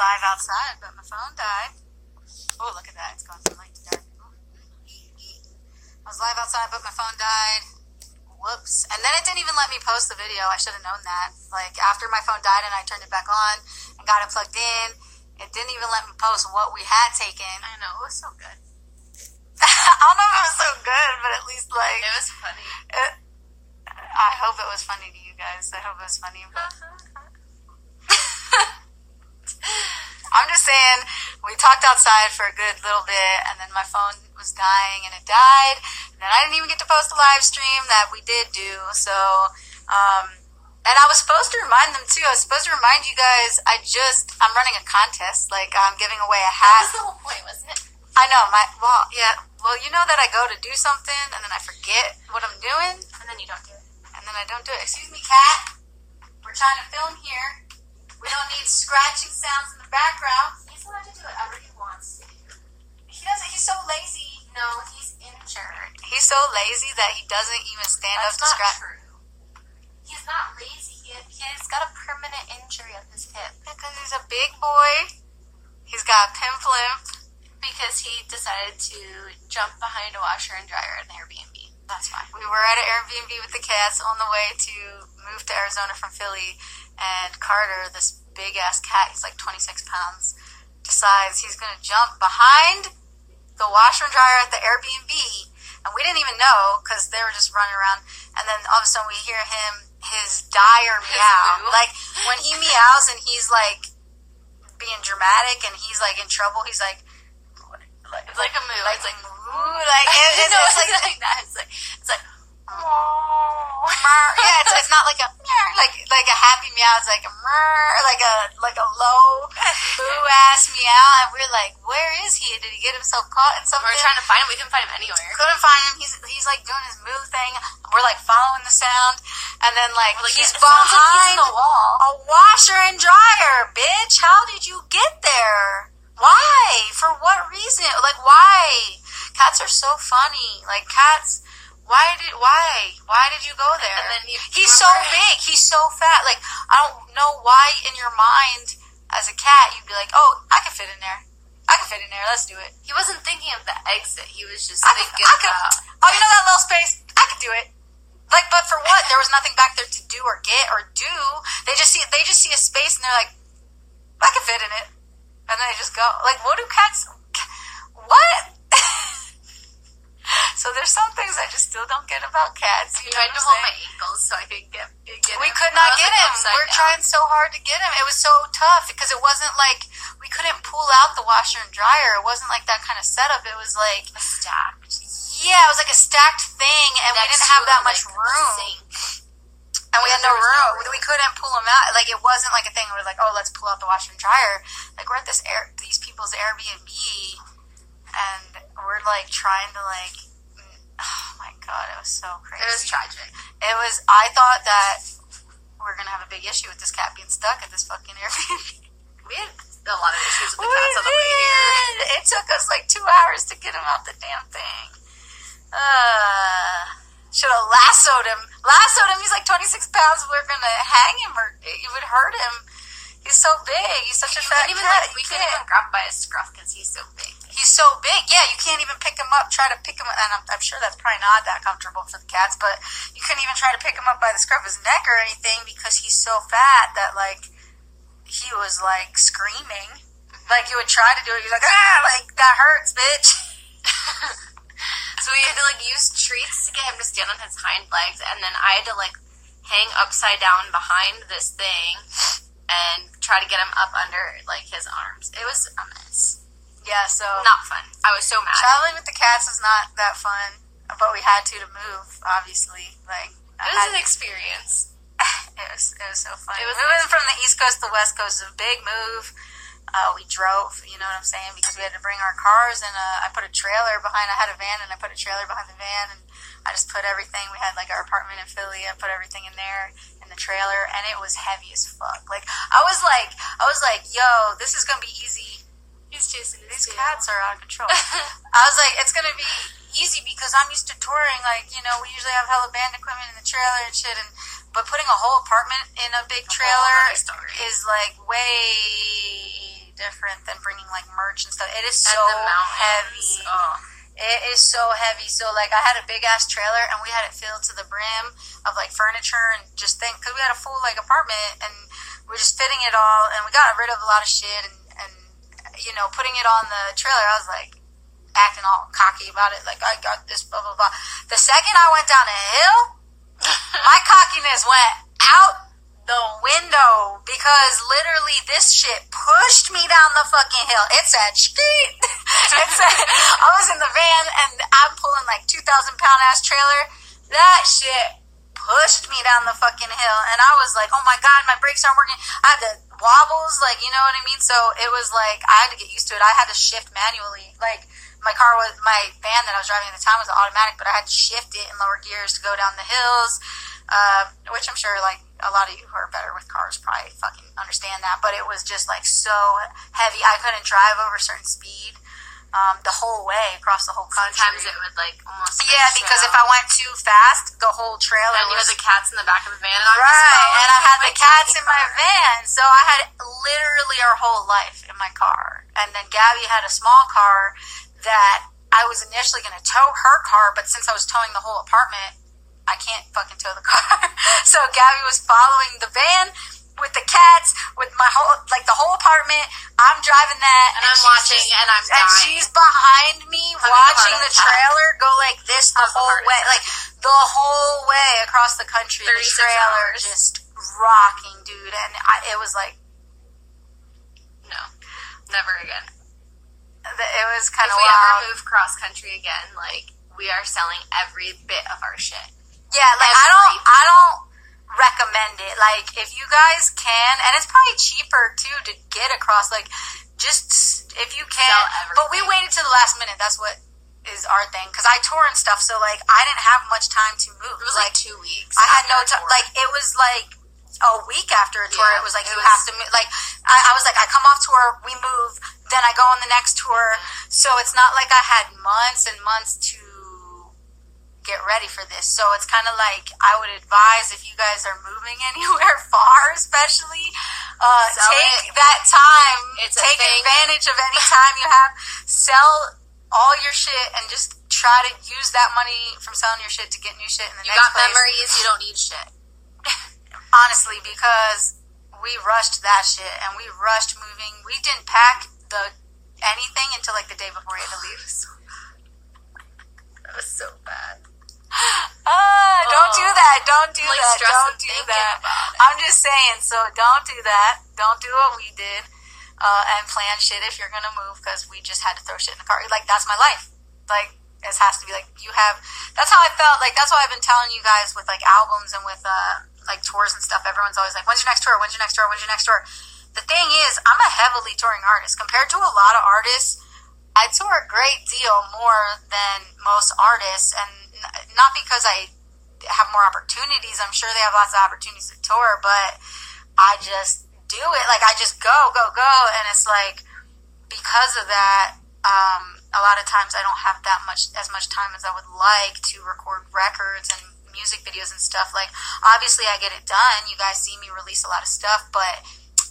live outside, but my phone died. Oh, look at that. It's going from light to dark. I was live outside, but my phone died. Whoops. And then it didn't even let me post the video. I should have known that. Like, after my phone died and I turned it back on and got it plugged in, it didn't even let me post what we had taken. I know. It was so good. I don't know if it was so good, but at least, like... It was funny. I hope it was funny to you guys. I hope it was funny. I'm just saying, we talked outside for a good little bit, and then my phone was dying, and it died. And then I didn't even get to post the live stream that we did do. So, and I was supposed to remind them, too. I was supposed to remind you guys, I'm running a contest. Like, I'm giving away a hat. That was the whole point, wasn't it? I know. Well, you know that I go to do something, and then I forget what I'm doing. And then you don't do it. And then I don't do it. Excuse me, cat. We're trying to film here. We don't need scratching sounds in the background. He's allowed to do whatever he wants to do. He doesn't. He's so lazy. No, he's injured. He's so lazy that he doesn't even stand up to scratch. That's not true. He's not lazy. He's got a permanent injury on his hip. Because he's a big boy. He's got a pimp limp. Because he decided to jump behind a washer and dryer in the Airbnb. That's why. We were at an Airbnb with the cats on the way to move to Arizona from Philly, and Carter, this big-ass cat, he's like 26 pounds, decides he's going to jump behind the washer and dryer at the Airbnb, and we didn't even know because they were just running around, and then all of a sudden we hear his dire meow. Like, when he meows and he's like being dramatic and he's like in trouble, he's like, it's like a moo. Like, it's like, moo. Like, it's like that. It's like, yeah, it's not like a like a happy meow. It's like a like a low moo ass meow. And we're like, where is he? Did he get himself caught in something? We're trying to find him. We couldn't find him anywhere. Couldn't find him. He's like doing his moo thing. We're like following the sound, and then like he's behind the wall. A washer and dryer. Bitch, how did you get there? Why? For what reason? Like, why? Cats are so funny. Like, cats, why did you go there? And then he's so big. He's so fat. Like, I don't know why in your mind as a cat you'd be like, oh, I can fit in there. I can fit in there. Let's do it. He wasn't thinking of the exit. He was just Oh, thinking you know that little space? I could do it. Like, but for what? There was nothing back there to do or get or do. They just see a space and they're like, I can fit in it. And then they just go. Like, what do cats... What? So there's some things I just still don't get about cats. I tried to hold my ankles so I could get him. We could not get him. We're trying so hard to get him. It was so tough because it wasn't like... We couldn't pull out the washer and dryer. It wasn't like that kind of setup. It was like... Stacked. Yeah, it was like a stacked thing, and we didn't have that much room. And we had no room. We couldn't pull them out. Like, it wasn't like a thing where we're like, oh, let's pull out the washer and dryer. Like, we're at these people's Airbnb, and we're, like, trying to, like, oh, my God, it was so crazy. It was tragic. I thought that we're going to have a big issue with this cat being stuck at this fucking Airbnb. We had a lot of issues with the cats on the way here. It took us, like, 2 hours to get him out the damn thing. Should have lassoed him. He's like 26 pounds. We're going to hang him or it would hurt him. He's so big. He's such a fat cat. We couldn't even grab him by his scruff because he's so big. He's so big. Yeah, you can't even pick him up, try to pick him up. And I'm sure that's probably not that comfortable for the cats, but you couldn't even try to pick him up by the scruff of his neck or anything because he's so fat that, like, he was, like, screaming. Like, you would try to do it. You're like, like, that hurts, bitch. So we had to, like, use treats to get him to stand on his hind legs, and then I had to, like, hang upside down behind this thing and try to get him up under, like, his arms. It was a mess. Yeah, so... Not fun. I was so mad. Traveling with the cats is not that fun, but we had to move, obviously. Like, it was an experience. It was so fun. Moving from the East Coast to the West Coast is a big move. We drove, you know what I'm saying, because we had to bring our cars, and I put a trailer behind. I had a van, and I put a trailer behind the van, and I just put everything. We had, like, our apartment in Philly. I put everything in there in the trailer, and it was heavy as fuck. Like, I was like, yo, this is gonna be easy. He's chasing these cats are out of control. I was like, it's gonna be easy because I'm used to touring. Like, you know, we usually have hella band equipment in the trailer and shit, but putting a whole apartment in a big trailer is like way different than bringing like merch and stuff. It is And so the mountains. heavy. Oh. It is so heavy. So like I had a big ass trailer and we had it filled to the brim of like furniture and just because we had a full like apartment and we're just fitting it all and we got rid of a lot of shit and you know, putting it on the trailer, I was like acting all cocky about it, like I got this, blah blah blah. The second I went down a hill, my cockiness went out the window because literally this shit pushed me down the fucking hill. It said street. I was in the van and I'm pulling like 2,000-pound ass trailer. That shit pushed me down the fucking hill and I was like, oh my god, my brakes aren't working. I had the wobbles, like, you know what I mean? So it was like I had to get used to it. I had to shift manually. Like my van that I was driving at the time was automatic, but I had to shift it in lower gears to go down the hills, which I'm sure like a lot of you who are better with cars probably fucking understand that, but it was just like so heavy. I couldn't drive over a certain speed the whole way across the whole country. Sometimes it would like almost because if I went too fast, the whole trailer and you had the cats in the back of the van, and and I had the cats in my van, so I had literally our whole life in my car. And then Gabby had a small car that I was initially going to tow her car, but since I was towing the whole apartment, I can't fucking tow the car. So Gabby was following the van with the cats, with my the whole apartment. I'm driving that, and I'm watching, and I'm dying. And she's behind me watching the trailer go like this the whole way, like the whole way across the country. The trailer just rocking, dude, and it was like, no, never again. It was kind of wild. If we ever move cross country again, like we are selling every bit of our shit. Yeah, like I don't recommend it. Like if you guys can, and it's probably cheaper too to get across. Like just if you can, but we waited to the last minute. That's what is our thing because I tour and stuff. So like I didn't have much time to move. It was like 2 weeks. I had no time. Like it was like a week after a tour. It was like you have to move. Like I was like I come off tour, we move, then I go on the next tour. So it's not like I had months and months to get ready for this. So it's kind of like I would advise if you guys are moving anywhere far, especially take that time. Take advantage of any time you have. Sell all your shit and just try to use that money from selling your shit to get new shit in the next place. You got memories, you don't need shit. Honestly, because we rushed that shit and we rushed moving. We didn't pack anything until like the day before we had to leave. That was so bad. Don't do that. Don't do that. Don't do that. I'm just saying, so don't do that. Don't do what we did. And plan shit if you're going to move because we just had to throw shit in the car. Like, that's my life. Like, it has to be like, that's how I felt. Like, that's why I've been telling you guys with like albums and with like tours and stuff. Everyone's always like, when's your next tour? When's your next tour? When's your next tour? The thing is, I'm a heavily touring artist. Compared to a lot of artists, I tour a great deal more than most artists, and not because I have more opportunities. I'm sure they have lots of opportunities to tour, but I just do it. Like, I just go, and it's like, because of that, a lot of times I don't have as much time as I would like to record records and music videos and stuff. Like, obviously I get it done. You guys see me release a lot of stuff, but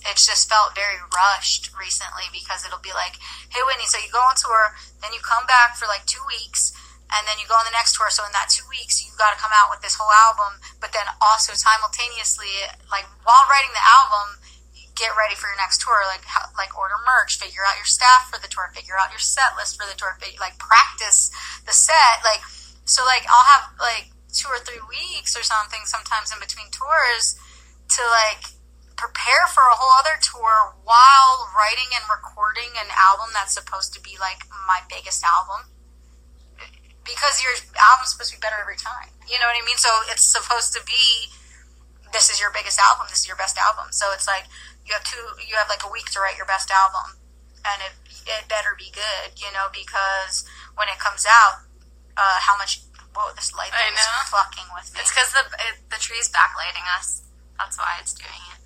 it's just felt very rushed recently because it'll be like, hey Whitney, so you go on tour, then you come back for like 2 weeks, and then you go on the next tour. So in that 2 weeks, you got to come out with this whole album, but then also simultaneously, like while writing the album, get ready for your next tour. Like order merch, figure out your staff for the tour, figure out your set list for the tour, like practice the set. Like, so like I'll have like 2 or 3 weeks or something sometimes in between tours to like prepare for a whole other tour while writing and recording an album that's supposed to be like my biggest album, because your album's supposed to be better every time, you know what I mean? So it's supposed to be, this is your biggest album, this is your best album. So it's like you have like a week to write your best album, and it better be good, you know, because when it comes out, this light thing is fucking with me. It's because the tree's backlighting us. That's why it's doing it.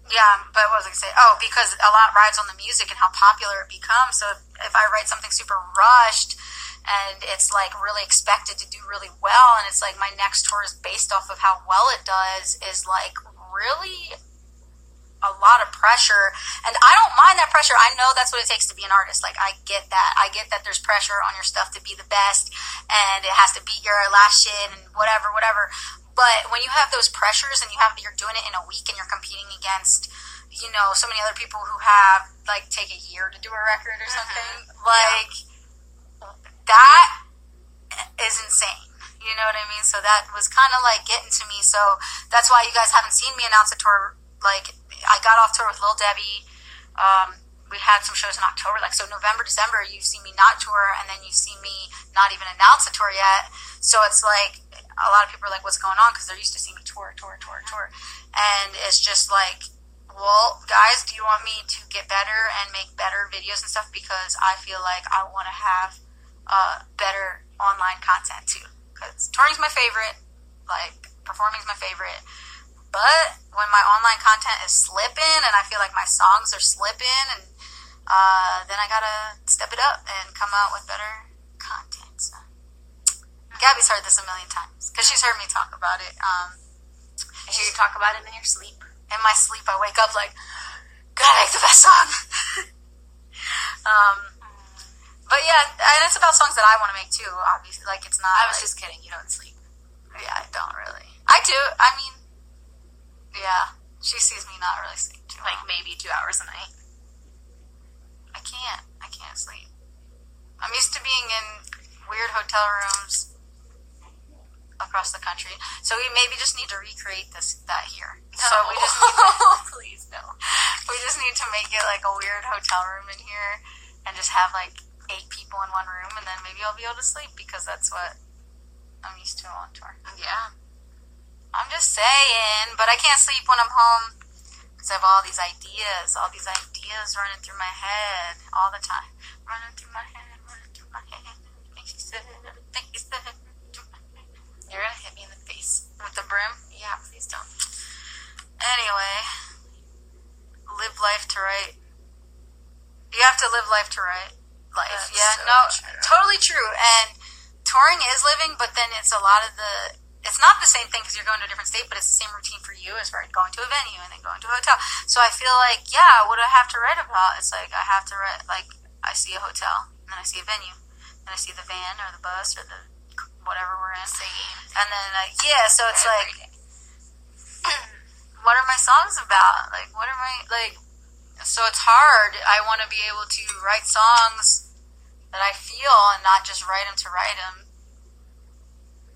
Yeah, but what was I going to say? Oh, because a lot rides on the music and how popular it becomes. So if I write something super rushed and it's like really expected to do really well, and it's like my next tour is based off of how well it does, is like really a lot of pressure. pressure, and I don't mind that pressure. I know that's what it takes to be an artist. Like, I get that. I get that there's pressure on your stuff to be the best, and it has to beat your last shit and whatever. But when you have those pressures and you're doing it in a week and you're competing against, you know, so many other people who have, like, take a year to do a record or something, like, that is insane. You know what I mean? So that was kind of, like, getting to me. So that's why you guys haven't seen me announce a tour. Like, I got off tour with Lil Debbie. We had some shows in October. Like, so November, December, you see me not tour, and then you see me not even announce a tour yet. So it's like, a lot of people are like, what's going on? Because they're used to seeing me tour. And it's just like, well, guys, do you want me to get better and make better videos and stuff? Because I feel like I want to have better online content too. Because touring's my favorite, like, performing's my favorite. But when my online content is slipping and I feel like my songs are slipping, and then I gotta step it up and come out with better content. So. Gabby's heard this a million times because she's heard me talk about it. I hear you talk about it in your sleep. In my sleep, I wake up like, gotta make the best song. But yeah, and it's about songs that I want to make too, obviously. Like, it's not. I was like, just kidding. You don't sleep. Yeah, I don't really. I do. I mean, yeah. She sees me not really sleep too. Like, maybe 2 hours a night. I can't sleep. I'm used to being in weird hotel rooms across the country. So we maybe just need to recreate that here. No. So we just need to, Please, no. we just need to make it like a weird hotel room in here and just have like 8 people in one room, and then maybe I'll be able to sleep because that's what I'm used to on tour. Yeah. I'm just saying, but I can't sleep when I'm home because I have all these ideas running through my head all the time. Running through my head. Think she said. You're gonna hit me in the face. With the brim? Yeah, please don't. Anyway, live life to write. You have to live life to write life. That's yeah, so no, true. totally true. And touring is living, but then it's a lot of the. It's not the same thing because you're going to a different state, but it's the same routine for you as far as going to a venue and then going to a hotel. So I feel like, yeah, what do I have to write about? It's like I have to write, like, I see a hotel, and then I see a venue, and I see the van or the bus or the whatever we're in. Same. And then, yeah, so it's like, what are my songs about? Like, what are my, like, so it's hard. I want to be able to write songs that I feel and not just write them to write them.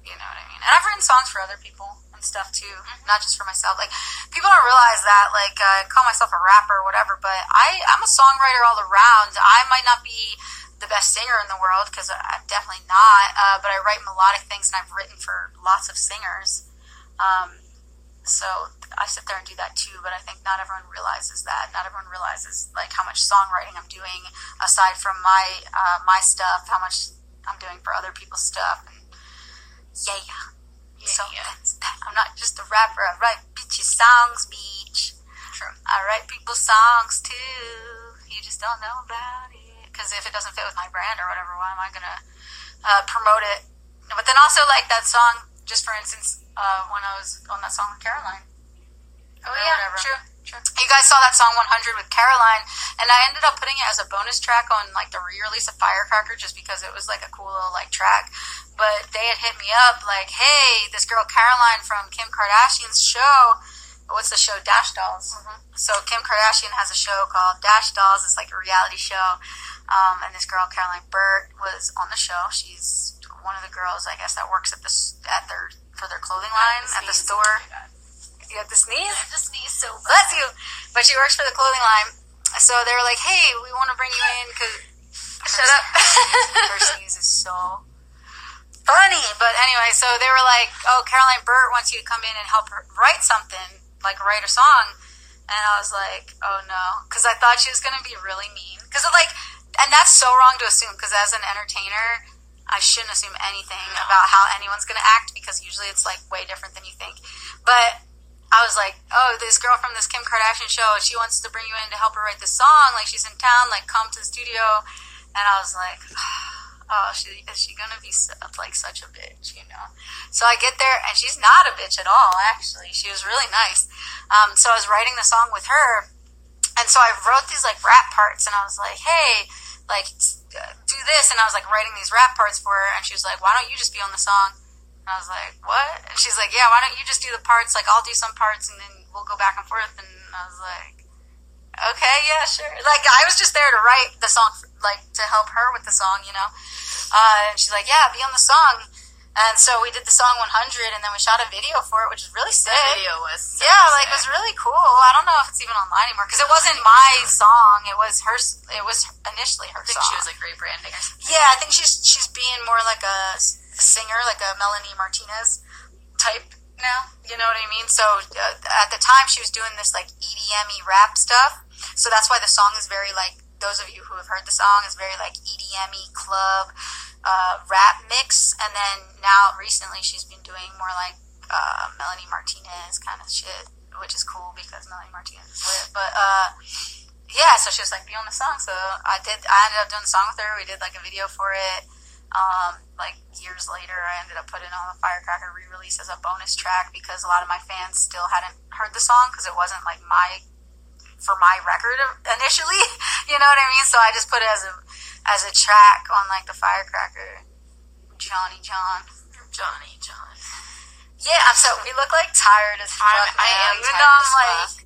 You know what I mean? And I've written songs for other people and stuff too, not just for myself. Like, people don't realize that, like, I call myself a rapper or whatever, but I'm a songwriter all around. I might not be the best singer in the world, because I'm definitely not, but I write melodic things, and I've written for lots of singers. So I sit there and do that too, but I think not everyone realizes that. Not everyone realizes, like, how much songwriting I'm doing aside from my stuff, how much I'm doing for other people's stuff. And yeah. So that's that. I'm not just a rapper. I write bitchy songs, bitch. True. I write people's songs too. You just don't know about it. Because if it doesn't fit with my brand or whatever, why am I going to promote it? But then also, like, that song, just for instance, when I was on that song with Caroline. Oh, yeah. True. You guys saw that song 100 with Caroline, and I ended up putting it as a bonus track on, like, the re-release of Firecracker, just because it was, like, a cool little, like, track. But they had hit me up, like, hey, this girl Caroline from Kim Kardashian's show, what's the show? Dash Dolls. Mm-hmm. So Kim Kardashian has a show called Dash Dolls. It's like a reality show. And this girl, Caroline Burt, was on the show. She's one of the girls, I guess, that works for their clothing line at the store. You have to sneeze? I have to sneeze so bad. Bless you. But she works for the clothing line. So they were like, hey, we want to bring you in because... Shut up. Her sneeze is so funny. But anyway, so they were like, oh, Caroline Burt wants you to come in and help her write something, like write a song. And I was like, oh no. Because I thought she was going to be really mean. Because like, and that's so wrong to assume, because as an entertainer, I shouldn't assume anything about how anyone's going to act, because usually it's like way different than you think. But I was like, oh, this girl from this Kim Kardashian show, she wants to bring you in to help her write this song. Like, she's in town, like, come to the studio. And I was like, oh, is she going to be like such a bitch, you know? So I get there, and she's not a bitch at all, actually. She was really nice. So I was writing the song with her, And so I wrote these like rap parts, and I was like, hey, like do this, and I was like writing these rap parts for her, and she was like, why don't you just be on the song? And I was like, what? And she's like, yeah, why don't you just do the parts? Like, I'll do some parts, and then we'll go back and forth. And I was like, okay, yeah, sure. Like, I was just there to write the song, like, to help her with the song, you know? And she's like, yeah, be on the song. And so we did the song 100, and then we shot a video for it, which is really sick. The video was so yeah, sick. like, it was really cool. I don't know if it's even online anymore, because it wasn't my song. It was her. It was initially her I think song. she was, like, rebranding or something. Yeah, I think she's being more like a singer, like a Melanie Martinez type now. You know what I mean? So at the time, she was doing this, like, EDM-y rap stuff. So that's why the song is very, like, those of you who have heard the song, is very, like, EDM-y club rap mix. And then now recently she's been doing more like Melanie Martinez kind of shit, which is cool because Melanie Martinez is lit. But yeah, so she was like, be on the song. So I ended up doing the song with her. We did like a video for it. Like years later, I ended up putting on the Firecracker re-release as a bonus track because a lot of my fans still hadn't heard the song because it wasn't like for my record initially. You know what I mean? So I just put it as a track on like the Firecracker. Johnny John. Johnny John. Yeah, so we look like tired as fuck. I am even tired though as I'm like fuck.